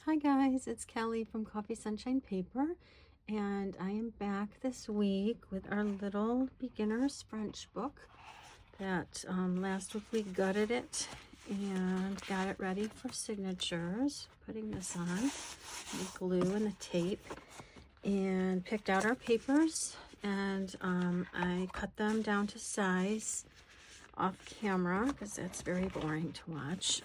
Hi guys, it's Kelly from Coffee Sunshine Paper, and I am back this week with our little beginner's French book that last week we gutted it and got it ready for signatures, putting this on the glue and the tape, and picked out our papers, and I cut them down to size off camera because that's very boring to watch.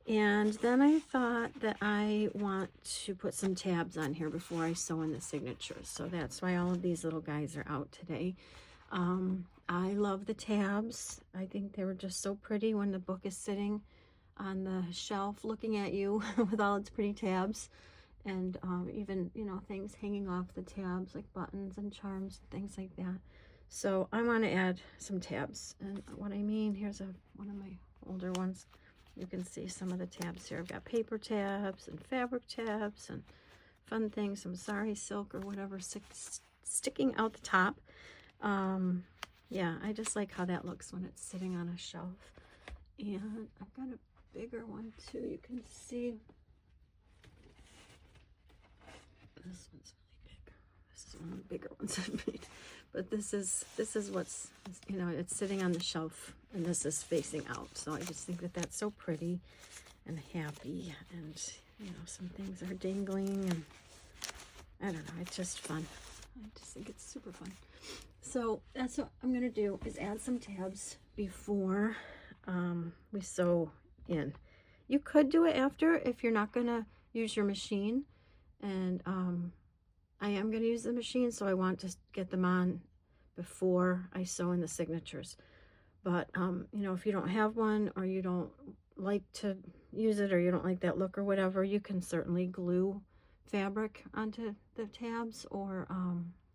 And then I thought that I want to put some tabs on here before I sew in the signatures. So that's why all of these little guys are out today. I love the tabs. I think they were just so pretty when the book is sitting on the shelf looking at you with all its pretty tabs. And even, you know, things hanging off the tabs like buttons and charms and things like that. So I want to add some tabs. And what I mean, here's one of my older ones. You can see some of the tabs here. I've got paper tabs and fabric tabs and fun things, some sari silk or whatever sticking out the top. Yeah, I just like how that looks when it's sitting on a shelf. And I've got a bigger one too. You can see this one's really big. This is one of the bigger ones I've made. But this is what's, you know, it's sitting on the shelf and this is facing out. So I just think that that's so pretty and happy, and you know, some things are dangling, and I don't know, it's just fun. I just think it's super fun. So that's what I'm gonna do, is add some tabs before we sew in. You could do it after if you're not gonna use your machine, and I am going to use the machine, so I want to get them on before I sew in the signatures. But, you know, if you don't have one, or you don't like to use it, or you don't like that look or whatever, you can certainly glue fabric onto the tabs, or,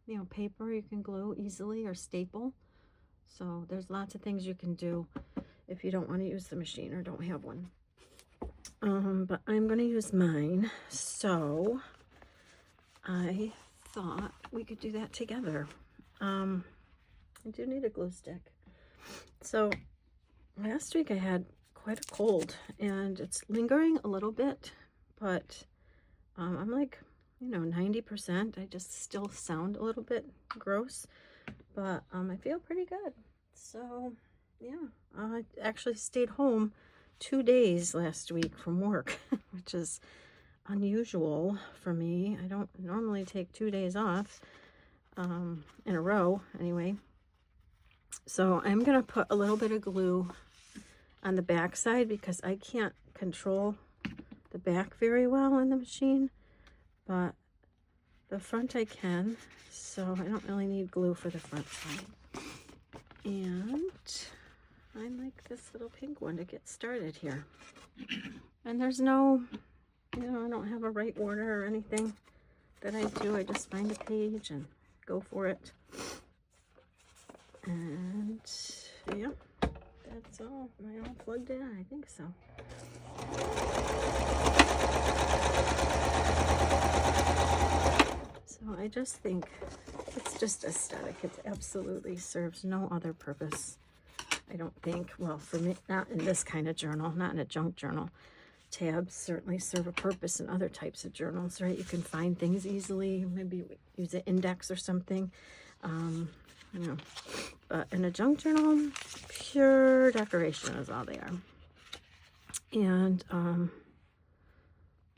you know, paper you can glue easily, or staple. So there's lots of things you can do if you don't want to use the machine or don't have one. But I'm going to use mine, so I thought we could do that together. I do need a glue stick. So last week I had quite a cold, and it's lingering a little bit, but I'm like, you know, 90%. I just still sound a little bit gross, but I feel pretty good. So yeah, I actually stayed home 2 days last week from work, which is unusual for me. I don't normally take 2 days off in a row anyway. So I'm gonna put a little bit of glue on the back side because I can't control the back very well on the machine, but the front I can, so I don't really need glue for the front side. And I like this little pink one to get started here. And there's no, you know, I don't have a right order or anything that I do. I just find a page and go for it. And yeah, that's all. Am I all plugged in? I think so. So I just think it's just aesthetic. It absolutely serves no other purpose, I don't think. Well, for me, not in this kind of journal, not in a junk journal. Tabs certainly serve a purpose in other types of journals, right? You can find things easily, maybe use an index or something, you know. But in a junk journal, pure decoration is all they are. And,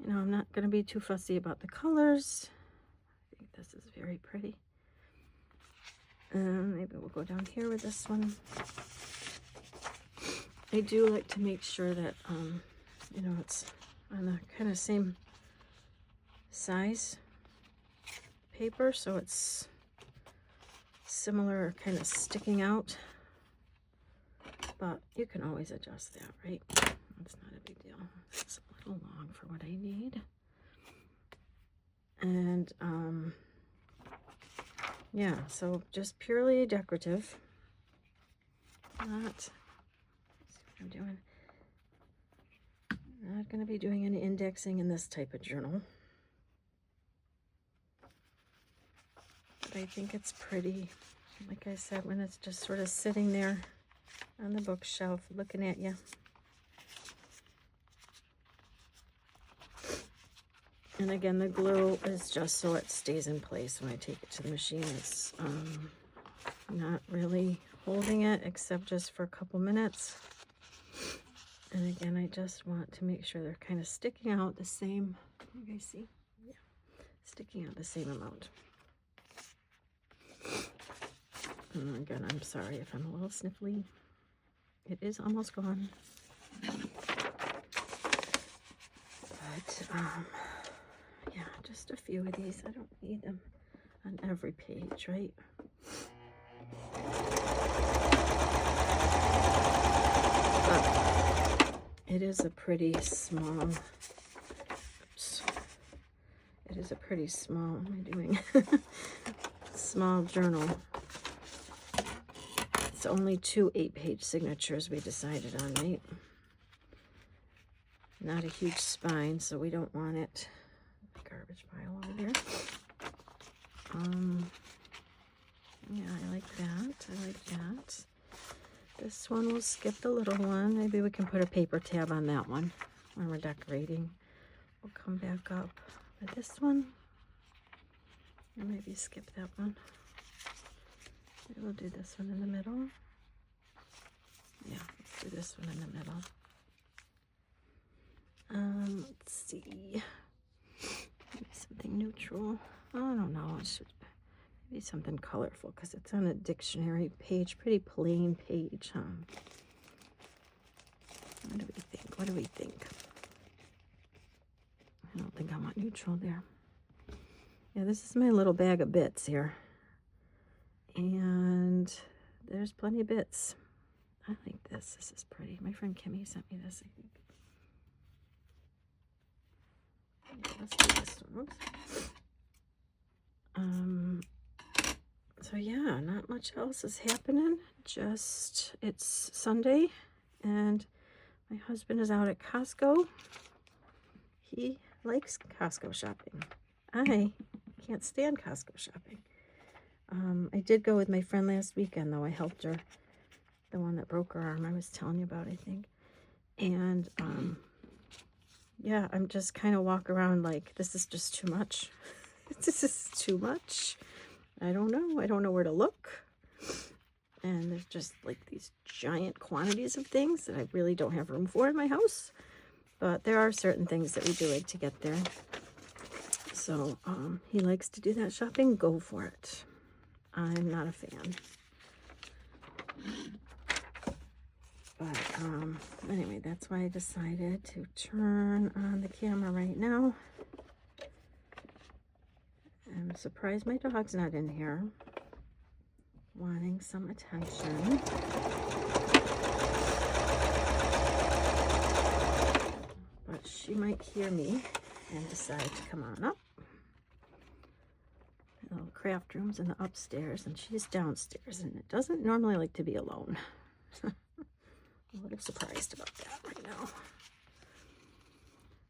you know, I'm not going to be too fussy about the colors. I think this is very pretty. And maybe we'll go down here with this one. I do like to make sure that, you know, it's on the kind of same size paper, so it's similar, kind of sticking out. But you can always adjust that, right? That's not a big deal. It's a little long for what I need. And yeah, so just purely decorative. Not, see what I'm doing. Not going to be doing any indexing in this type of journal. But I think it's pretty, like I said, when it's just sort of sitting there on the bookshelf looking at you. And again, the glue is just so it stays in place when I take it to the machine. It's not really holding it except just for a couple minutes. And again, I just want to make sure they're kind of sticking out the same. You guys see? Yeah, sticking out the same amount. And again, I'm sorry if I'm a little sniffly. It is almost gone. But, yeah, just a few of these. I don't need them on every page, right? But it is a pretty small, oops, it is a pretty small, what am I doing? Small journal. It's only 2 8-page signatures we decided on, right? Not a huge spine, so we don't want it. Garbage pile over there. Yeah, I like that. I like that. This one will skip the little one. Maybe we can put a paper tab on that one when we're decorating. We'll come back up. But this one, or maybe skip that one. Maybe we'll do this one in the middle. Yeah, let's do this one in the middle. Let's see. Maybe something neutral. I don't know. It should be something colorful because it's on a dictionary page. Pretty plain page, huh? What do we think? What do we think? I don't think I want neutral there. Yeah, this is my little bag of bits here. And there's plenty of bits. I like this. This is pretty. My friend Kimmy sent me this, I think. Yeah, let's do this one. Oops. So yeah, not much else is happening. Just, it's Sunday, and my husband is out at Costco. He likes Costco shopping. I can't stand Costco shopping. I did go with my friend last weekend, though. I helped her. The one that broke her arm I was telling you about, I think. And, yeah, I'm just kind of walk around like, this is just too much. This is too much. I don't know. I don't know where to look. And there's just like these giant quantities of things that I really don't have room for in my house. But there are certain things that we do like to get there. So, he likes to do that shopping. Go for it. I'm not a fan. But anyway, that's why I decided to turn on the camera right now. I'm surprised my dog's not in here, wanting some attention. But she might hear me and decide to come on up. The little craft room's in the upstairs, and she's downstairs, and it doesn't normally like to be alone. I'm a little surprised about that right now.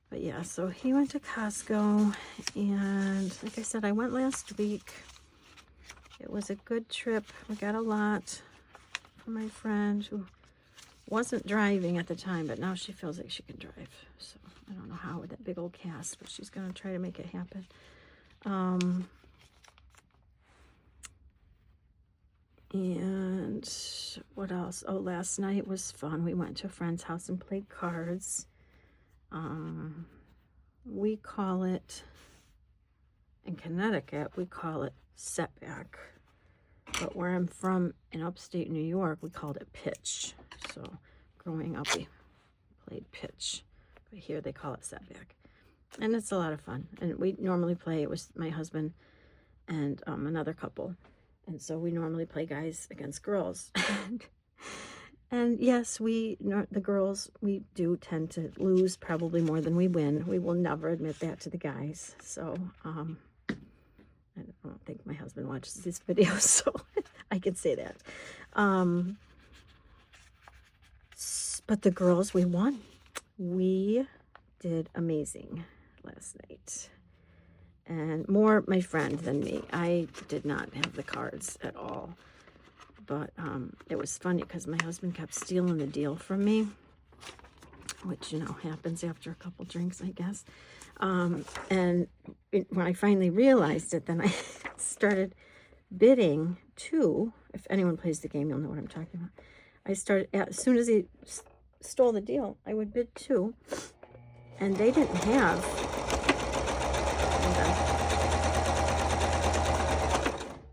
But yeah, so he went to Costco, and like I said, I went last week. It was a good trip. We got a lot from my friend who wasn't driving at the time, but now she feels like she can drive. So I don't know how with that big old cast, but she's going to try to make it happen. And what else? Oh, last night was fun. We went to a friend's house and played cards. We call it, in Connecticut, we call it setback. But where I'm from, in upstate New York, we called it pitch. So growing up, we played pitch. But here they call it setback. And it's a lot of fun. And we normally play, it was my husband and another couple. And so we normally play guys against girls. And yes, the girls, we do tend to lose probably more than we win. We will never admit that to the guys. So I don't think my husband watches these videos, so I can say that. But the girls, we won. We did amazing last night. And more my friend than me. I did not have the cards at all. But it was funny because my husband kept stealing the deal from me. which, you know, happens after a couple drinks, I guess. And when I finally realized it, then I started bidding two. If anyone plays the game, you'll know what I'm talking about. I started, as soon as he stole the deal, I would bid two, and they didn't have,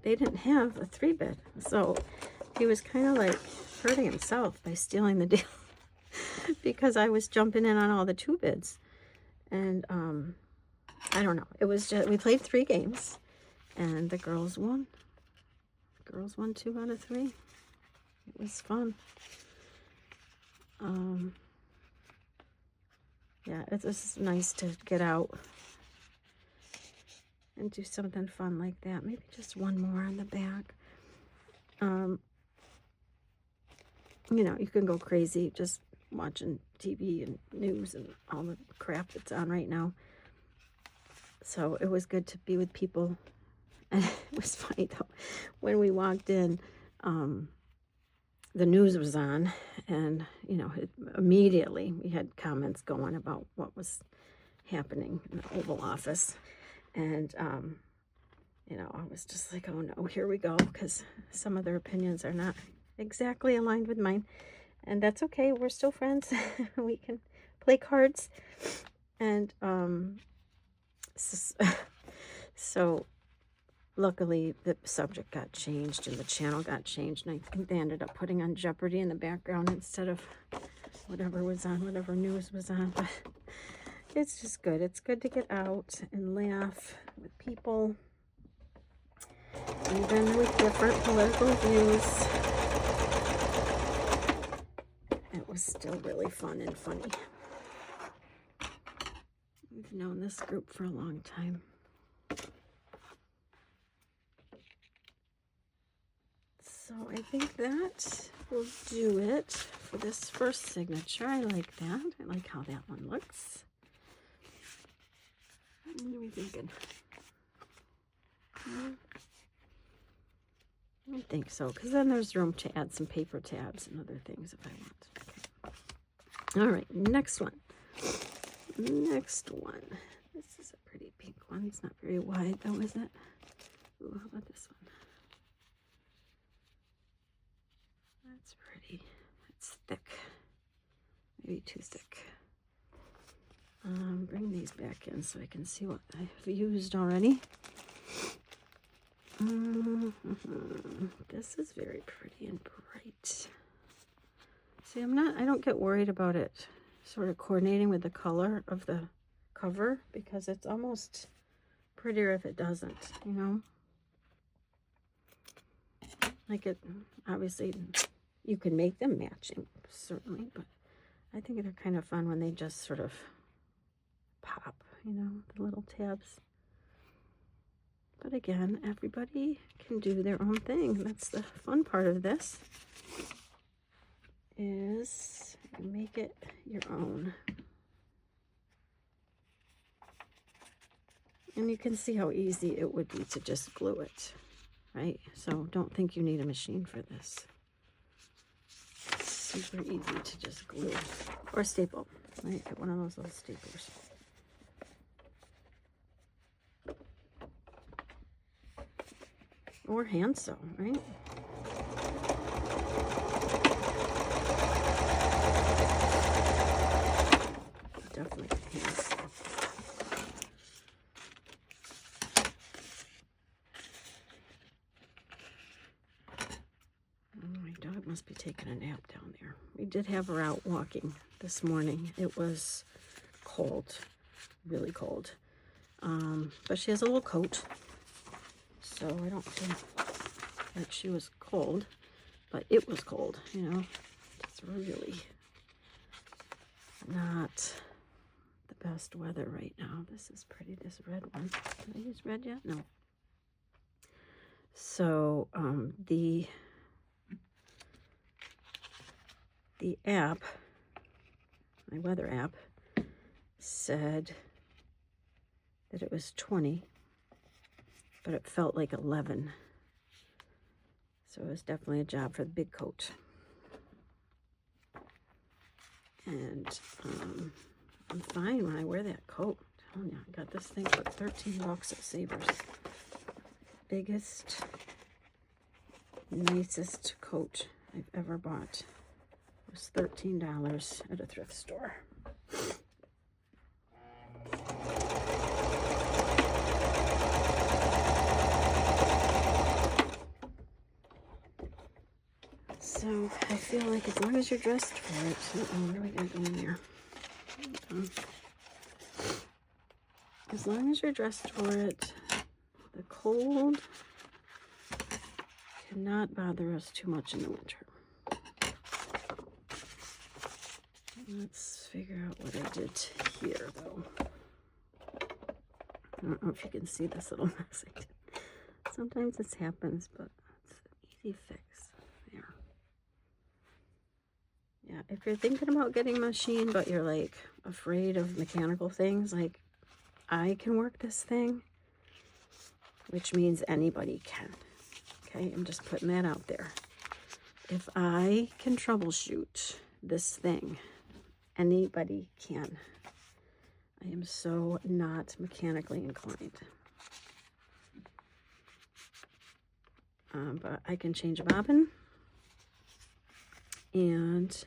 a three bid. So he was kind of like hurting himself by stealing the deal because I was jumping in on all the two bids. And I don't know. It was just, we played 3 games, and the girls won. The girls won 2 out of 3. It was fun. Yeah, it's just nice to get out and do something fun like that. Maybe just one more on the back. You know, you can go crazy just watching TV and news and all the crap that's on right now. So it was good to be with people. And it was funny though, when we walked in, the news was on, and, you know, immediately we had comments going about what was happening in the Oval Office. And, you know, I was just like, oh no, here we go, because some of their opinions are not exactly aligned with mine. And that's okay, we're still friends. We can play cards. And, so luckily the subject got changed and the channel got changed, and I think they ended up putting on Jeopardy in the background instead of whatever was on, whatever news was on. But it's just good. It's good to get out and laugh with people, even with different political views. It was still really fun and funny. We've known this group for a long time. So I think that will do it for this first signature. I like that. I like how that one looks. What are we thinking? I think so, because then there's room to add some paper tabs and other things if I want. Okay. All right, next one. Next one. This is a pretty pink one. It's not very wide though, is it? Ooh, how about this one? That's pretty. It's thick. Maybe too thick. Bring these back in so I can see what I've used already. This is very pretty and bright. See, I don't get worried about it sort of coordinating with the color of the cover, because it's almost prettier if it doesn't, you know? Like, it, obviously, you can make them matching, certainly, but I think they're kind of fun when they just sort of pop, you know, the little tabs. But again, everybody can do their own thing. That's the fun part of this, is make it your own. And you can see how easy it would be to just glue it, right? So don't think you need a machine for this. It's super easy to just glue or staple, right? Get one of those little staplers. Or hand sew, right? Definitely hand sew. Oh, my dog must be taking a nap down there. We did have her out walking this morning. It was cold, really cold. But she has a little coat, so I don't feel like she was cold, but it was cold, you know. It's really not the best weather right now. This is pretty, this red one. Did I use red yet? No. So the app, my weather app, said that it was 20, but it felt like 11. So it was definitely a job for the big coat. And I'm fine when I wear that coat. I'm telling you, I got this thing for 13 bucks at Savers. Biggest, nicest coat I've ever bought. It was $13 at a thrift store. So I feel like as long as you're dressed for it, what do we got going there? As long as you're dressed for it, the cold cannot bother us too much in the winter. Let's figure out what I did here, though. I don't know if you can see this little mess I did. Sometimes this happens, but it's an easy fix. There. Yeah, if you're thinking about getting a machine, but you're like afraid of mechanical things, like I can work this thing, which means anybody can. Okay, I'm just putting that out there. If I can troubleshoot this thing, anybody can. I am so not mechanically inclined. But I can change a bobbin, and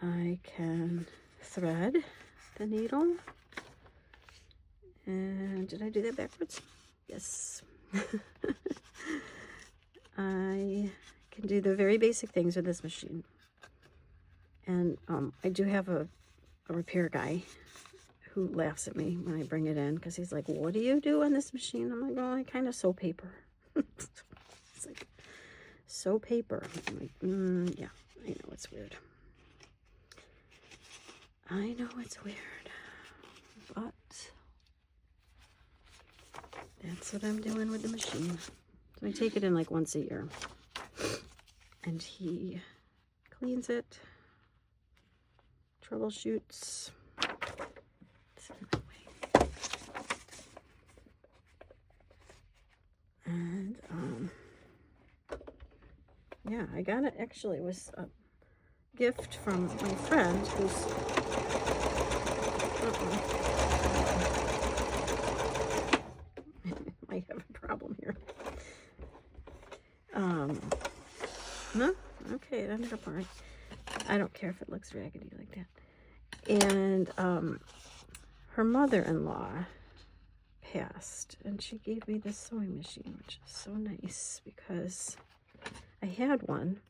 I can thread the needle. And did I do that backwards? Yes. I can do the very basic things with this machine. And I do have a repair guy who laughs at me when I bring it in, because he's like, what do you do on this machine? I'm like, oh, I kind of sew paper. It's like, sew paper. I'm like, yeah, I know it's weird. I know it's weird. But that's what I'm doing with the machine. So I take it in like once a year. And he cleans it, troubleshoots. And yeah, I got it. Actually, it was a gift from my friend who's might have a problem here. No? Okay, it ended up all right. I don't care if it looks raggedy like that. And her mother-in-law passed, and she gave me this sewing machine, which is so nice, because I had one,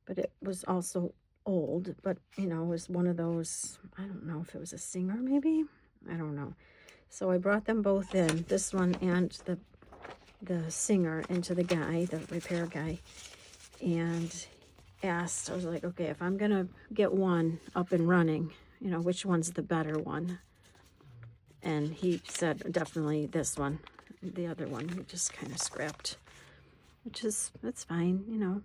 but it was also old, but you know, it was one of those, I don't know if it was a Singer maybe, I don't know. So I brought them both in, this one and the Singer, into the guy, the repair guy, and asked, I was like, okay, if I'm gonna get one up and running, you know, which one's the better one? And he said definitely this one. The other one he just kind of scrapped, which is, that's fine, you know.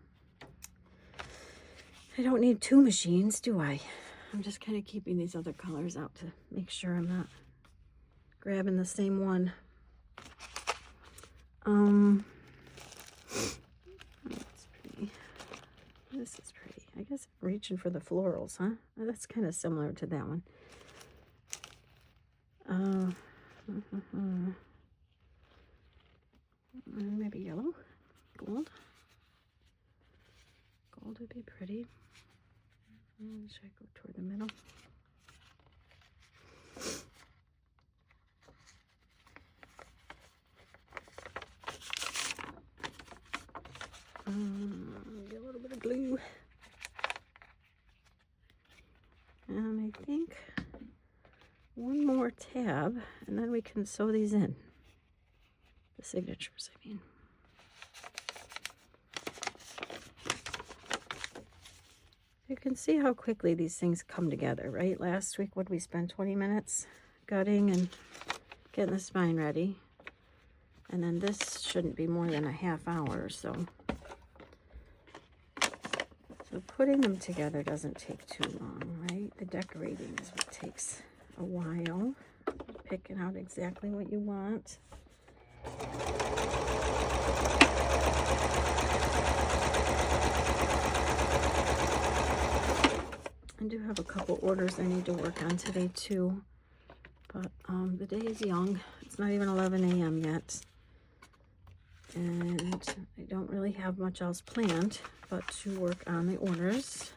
I don't need two machines, do I? I'm just kind of keeping these other colors out to make sure I'm not grabbing the same one. That's pretty. This is pretty. I guess I'm reaching for the florals, huh? That's kind of similar to that one. Maybe yellow, gold. Gold would be pretty. Should I go toward the middle? Get a little bit of glue. And I think one more tab, and then we can sew these in. The signatures, I mean. You can see how quickly these things come together, right? Last week, what did we spend 20 minutes gutting and getting the spine ready? And then this shouldn't be more than a half hour or so. So putting them together doesn't take too long, right? The decorating is what takes a while. Picking out exactly what you want. do have a couple orders I need to work on today too. But the day is young. It's not even 11 a.m. yet. And I don't really have much else planned but to work on the orders.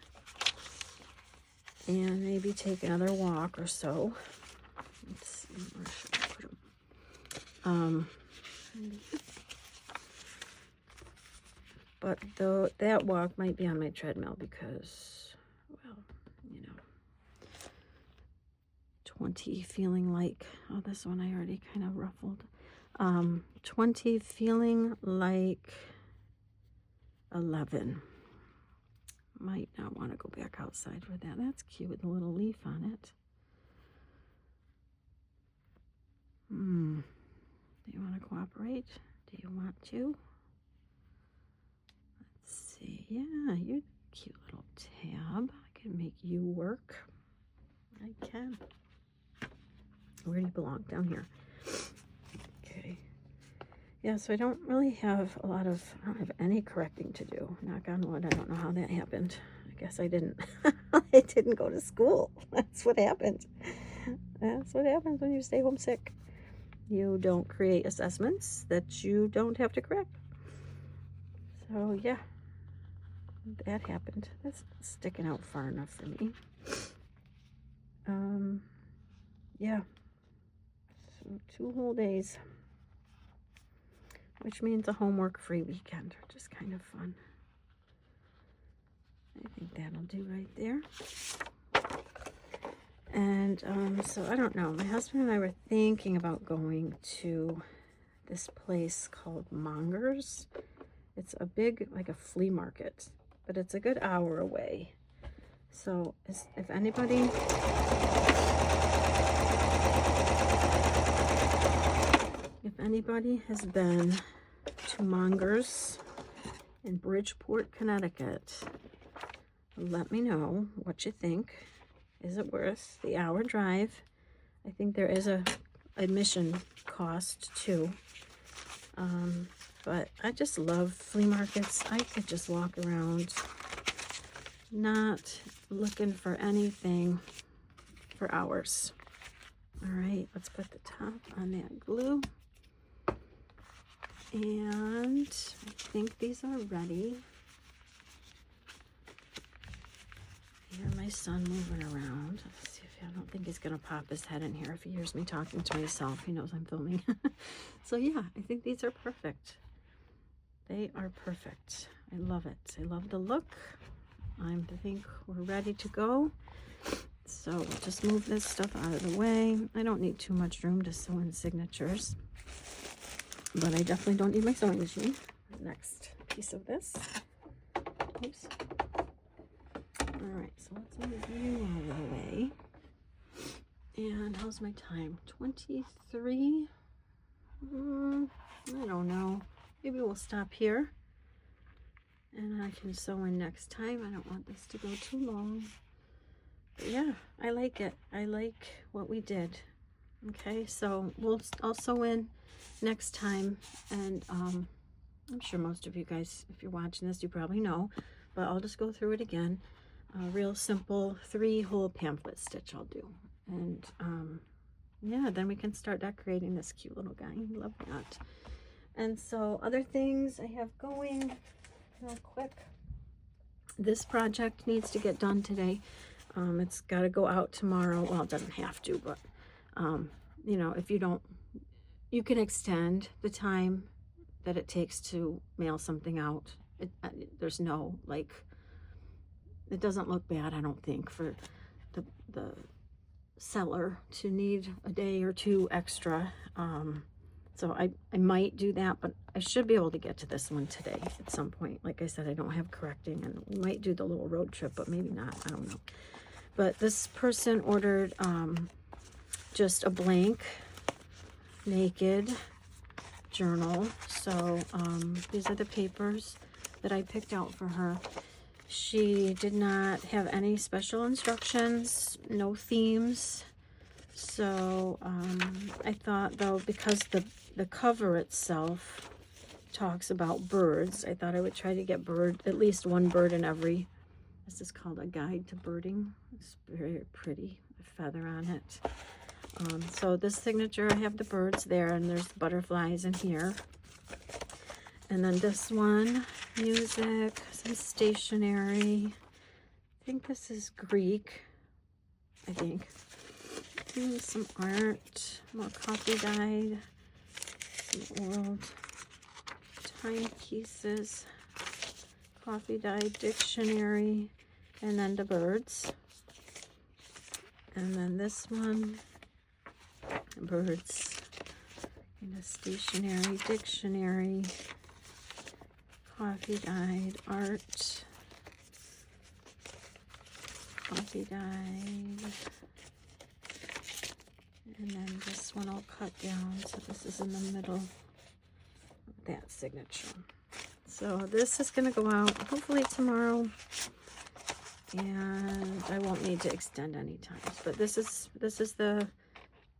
And maybe take another walk or so. Let's see, where should I put them? But though that walk might be on my treadmill because, well, you know, 20 feeling like, oh, this one I already kind of ruffled. 20 feeling like 11. Might not want to go back outside for that. That's cute with a little leaf on it. Do you want to cooperate? Do you want to? Let's see. Yeah, you're a cute little tab. I can make you work. I can. Where do you belong? Down here. Okay. Yeah, so I don't really have I don't have any correcting to do. Knock on wood. I don't know how that happened. I guess I didn't. I didn't go to school. That's what happened. That's what happens when you stay homesick. You don't create assessments that you don't have to correct. So, yeah, that happened. That's sticking out far enough for me. Yeah, so 2 whole days, which means a homework-free weekend, which is kind of fun. I think that'll do right there. And so I don't know. My husband and I were thinking about going to this place called Mongers. It's a big, like a flea market, but it's a good hour away. So if anybody has been to Mongers in Bridgeport, Connecticut, let me know what you think. Is it worth the hour drive? I think there is a admission cost too. But I just love flea markets. I could just walk around not looking for anything for hours. All right, let's put the top on that glue. And I think these are ready. I hear my son moving around. Let's see if I don't think he's gonna pop his head in here. If he hears me talking to myself, he knows I'm filming. So yeah, I think these are perfect. They are perfect. I love it. I love the look. I think we're ready to go. So we'll just move this stuff out of the way. I don't need too much room to sew in signatures, but I definitely don't need my sewing machine. Next piece of this. Oops. All right, so let's move you out of the way. And how's my time? 23? I don't know. Maybe we'll stop here. And I can sew in next time. I don't want this to go too long. But yeah, I like it. I like what we did. Okay, so I'll sew in next time. And I'm sure most of you guys, if you're watching this, you probably know. But I'll just go through it again. Real simple 3-hole pamphlet stitch I'll do. And yeah, then we can start decorating this cute little guy. Love that. And so other things I have going real quick. This project needs to get done today. It's got to go out tomorrow. Well, it doesn't have to, but you know, if you don't, you can extend the time that it takes to mail something out. There's no, like, it doesn't look bad, I don't think, for the seller to need a day or two extra. So I might do that, but I should be able to get to this one today at some point. Like I said, I don't have correcting, and we might do the little road trip, but maybe not. I don't know. But this person ordered just a blank, naked journal. So these are the papers that I picked out for her. She did not have any special instructions, no themes. So I thought, though, because the cover itself talks about birds, I thought I would try to get at least one bird in every This is called A Guide to Birding. It's very pretty, a feather on it. So this signature, I have the birds there, and there's butterflies in here. And then this one, music, some stationery. I think this is Greek, I think. And some art, more coffee dyed, some old timepieces, coffee dyed dictionary, and then the birds. And then this one, birds, and a stationery dictionary, coffee dyed art, coffee dyed, and then this one I'll cut down, so this is in the middle of that signature. So this is going to go out hopefully tomorrow, and I won't need to extend any times. But this is the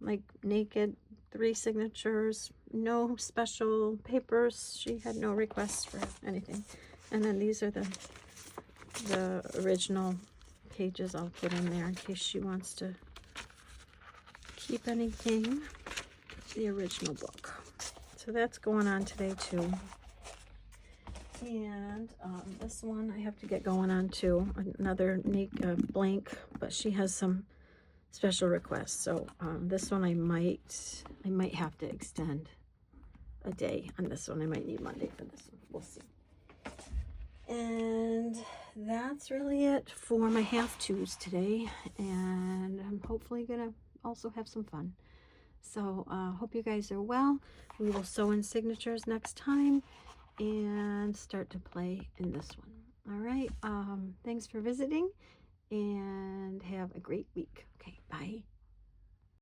like naked 3 signatures, no special papers. She had no requests for anything. And then these are the original pages I'll put in there in case she wants to keep anything. The original book. So that's going on today too. And this one I have to get going on too. Another blank, but she has some special requests. So this one I might have to extend a day on this one. I might need Monday for this one. We'll see. And that's really it for my have-tos today. And I'm hopefully gonna also have some fun. So hope you guys are well. We will sew in signatures next time and start to play in this one. All right. Thanks for visiting, and have a great week. Okay, bye.